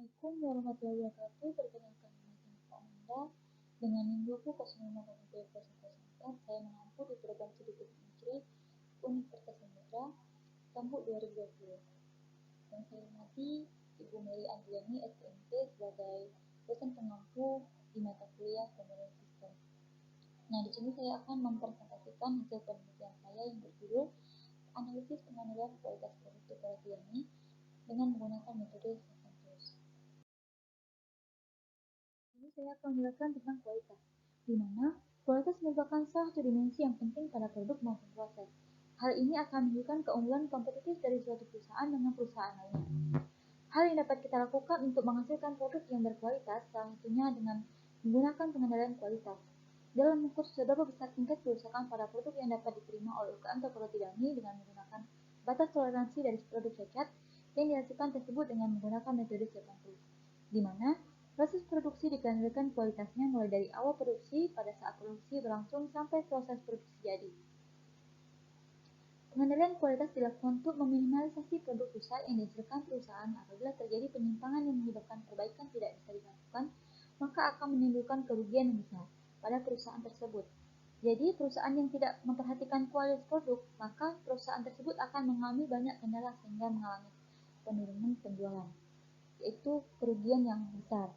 Assalamualaikum warahmatullahi wabarakatuh. Perkenalkan nama saya Anda dengan NIM 20.05.2004. Saya mengampu di program studi Teknik Negeri Universitas Samudra Tambuk 2020. Dan saya hormati Ibu Mary Andriani SPMT sebagai dosen pengampu di mata kuliah Pemrograman Sistem. Nah, di sini saya akan mempresentasikan hasil penelitian saya yang berjudul Analisis Pengendalian Kualitas Produk Tukolatiani dengan menggunakan metode Seven Tools. Ini saya akan menjelaskan tentang kualitas, di mana kualitas merupakan salah satu dimensi yang penting pada produk maupun proses. Hal ini akan menunjukkan keunggulan kompetitif dari suatu perusahaan dengan perusahaan lainnya. Hal yang dapat kita lakukan untuk menghasilkan produk yang berkualitas, salah satunya dengan menggunakan pengendalian kualitas. Dalam mengukur seberapa besar tingkat kerusakan pada produk yang dapat diterima oleh UKM Tukolatiani dengan menggunakan batas toleransi dari produk cacat yang dihasilkan tersebut dengan menggunakan metode Seven Tools, di mana proses produksi dikendalikan kualitasnya mulai dari awal produksi pada saat produksi berlangsung sampai proses produksi jadi. Pengendalian kualitas dilakukan untuk meminimalisasi produk rusak yang dihasilkan perusahaan. Apabila terjadi penyimpangan yang menyebabkan perbaikan tidak bisa dilakukan, maka akan menimbulkan kerugian yang besar pada perusahaan tersebut. Jadi, perusahaan yang tidak memperhatikan kualitas produk, maka perusahaan tersebut akan mengalami banyak kendala sehingga mengalami penurunan penjualan, yaitu kerugian yang besar.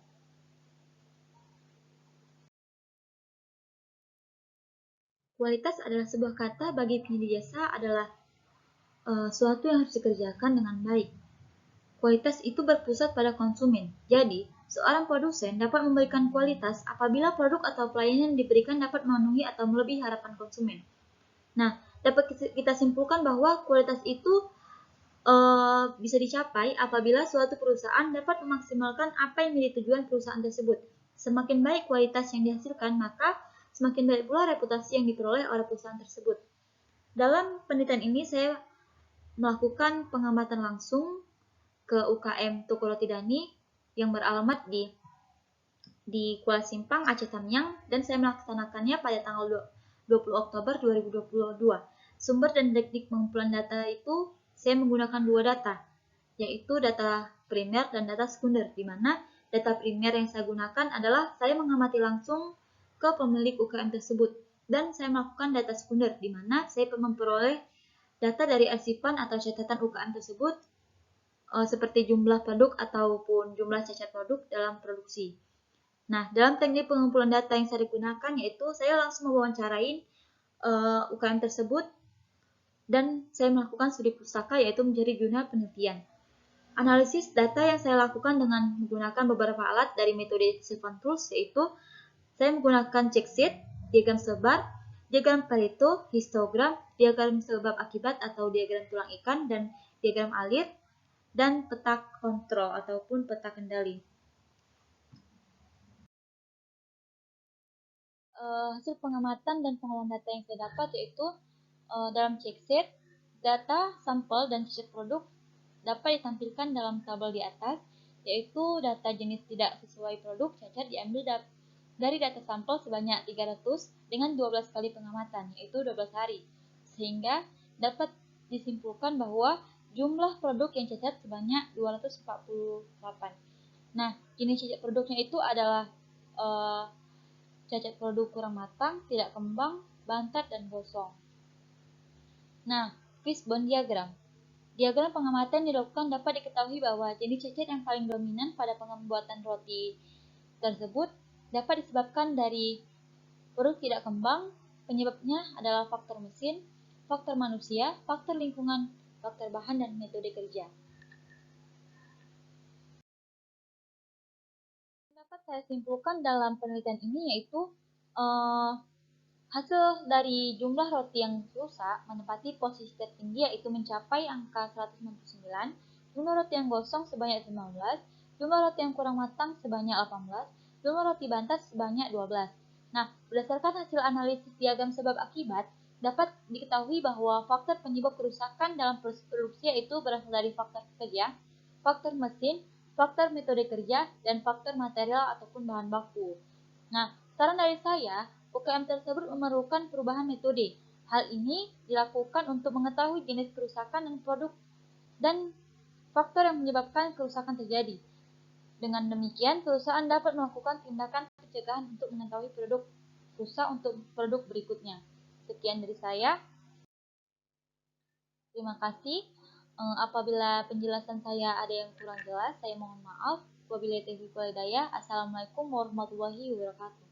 Kualitas adalah sebuah kata bagi penyedia jasa adalah suatu yang harus dikerjakan dengan baik. Kualitas itu berpusat pada konsumen. Jadi, seorang produsen dapat memberikan kualitas apabila produk atau pelayanan yang diberikan dapat memenuhi atau melebihi harapan konsumen. Nah, dapat kita simpulkan bahwa kualitas itu bisa dicapai apabila suatu perusahaan dapat memaksimalkan apa yang menjadi tujuan perusahaan tersebut. Semakin baik kualitas yang dihasilkan, maka semakin baik pula reputasi yang diperoleh oleh perusahaan tersebut. Dalam penelitian ini saya melakukan pengamatan langsung ke UKM Tukolatiani yang beralamat di Kuala Simpang, Aceh Tamiang, dan saya melaksanakannya pada tanggal 20 Oktober 2022. Sumber dan teknik pengumpulan data itu saya menggunakan dua data, yaitu data primer dan data sekunder, di mana data primer yang saya gunakan adalah saya mengamati langsung ke pemilik UKM tersebut, dan saya melakukan data sekunder, di mana saya memperoleh data dari arsipan atau catatan UKM tersebut, seperti jumlah produk ataupun jumlah cacat produk dalam produksi. Nah, dalam teknik pengumpulan data yang saya gunakan, yaitu saya langsung mewawancarain UKM tersebut, dan saya melakukan studi pustaka, yaitu menjadi jurnal penelitian. Analisis data yang saya lakukan dengan menggunakan beberapa alat dari metode Seven Tools, yaitu saya menggunakan check sheet, diagram sebar, diagram Pareto, histogram, diagram sebab akibat atau diagram tulang ikan, dan diagram alir, dan peta kontrol ataupun peta kendali. Hasil pengamatan dan pengolahan data yang saya dapat yaitu dalam check sheet, data, sampel, dan cacat produk dapat ditampilkan dalam tabel di atas, yaitu data jenis tidak sesuai produk cacat diambil dari data sampel sebanyak 300 dengan 12 kali pengamatan, yaitu 12 hari, sehingga dapat disimpulkan bahwa jumlah produk yang cacat sebanyak 248. Nah, jenis cacat produknya itu adalah cacat produk kurang matang, tidak kembang, bantat, dan gosong. Nah, fishbone diagram. Diagram pengamatan dilakukan dapat diketahui bahwa jenis cacat yang paling dominan pada pembuatan roti tersebut dapat disebabkan dari produk tidak kembang. Penyebabnya adalah faktor mesin, faktor manusia, faktor lingkungan, faktor bahan, dan metode kerja. Dapat saya simpulkan dalam penelitian ini yaitu hasil dari jumlah roti yang rusak menempati posisi tertinggi, yaitu mencapai angka 199, jumlah roti yang gosong sebanyak 15, jumlah roti yang kurang matang sebanyak 18, jumlah roti bantat sebanyak 12. Nah, berdasarkan hasil analisis diagram sebab akibat, dapat diketahui bahwa faktor penyebab kerusakan dalam proses produksi yaitu berasal dari faktor kerja, faktor mesin, faktor metode kerja, dan faktor material ataupun bahan baku. Nah, saran dari saya, UKM tersebut memerlukan perubahan metode. Hal ini dilakukan untuk mengetahui jenis kerusakan dan produk dan faktor yang menyebabkan kerusakan terjadi. Dengan demikian, perusahaan dapat melakukan tindakan pencegahan untuk mengetahui produk rusak untuk produk berikutnya. Sekian dari saya. Terima kasih. Apabila penjelasan saya ada yang kurang jelas, saya mohon maaf. Wabillahi taufiq wal hidayah. Assalamualaikum warahmatullahi wabarakatuh.